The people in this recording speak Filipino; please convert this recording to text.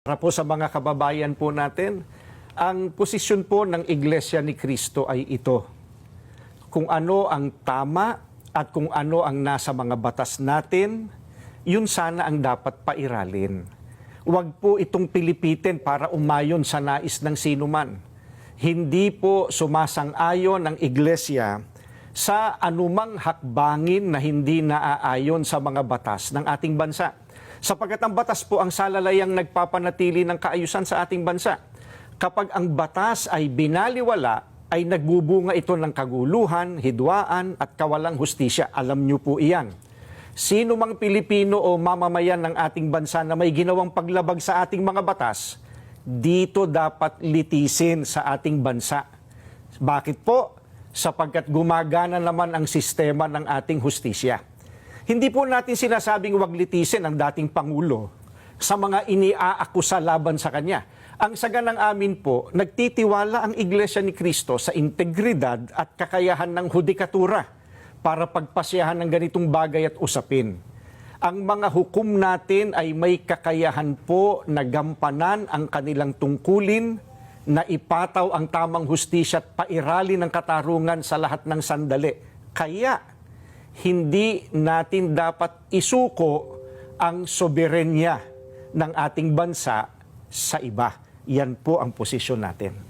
Para po sa mga kababayan po natin, ang posisyon po ng Iglesia ni Cristo ay ito. Kung ano ang tama at kung ano ang nasa mga batas natin, yun sana ang dapat pairalin. Huwag po itong pilipitin para umayon sa nais ng sinuman. Hindi po sumasang-ayon ang Iglesia sa anumang hakbangin na hindi naaayon sa mga batas ng ating bansa. Sapagkat ang batas po ang salalayang nagpapanatili ng kaayusan sa ating bansa. Kapag ang batas ay binaliwala, ay nagbubunga ito ng kaguluhan, hidwaan at kawalang hustisya. Alam niyo po iyan. Sino mang Pilipino o mamamayan ng ating bansa na may ginawang paglabag sa ating mga batas, dito dapat litisin sa ating bansa. Bakit po? Sapagkat gumagana naman ang sistema ng ating hustisya. Hindi po natin sinasabing wag litisin ang dating Pangulo sa mga iniaakusa laban sa kanya. Ang saganang amin po, nagtitiwala ang Iglesia ni Cristo sa integridad at kakayahan ng hudikatura para pagpasyahan ng ganitong bagay at usapin. Ang mga hukom natin ay may kakayahan po na gampanan ang kanilang tungkulin, na ipataw ang tamang hustisya at pairali ng katarungan sa lahat ng sandali. Kaya, hindi natin dapat isuko ang soberenya ng ating bansa sa iba. Yan po ang posisyon natin.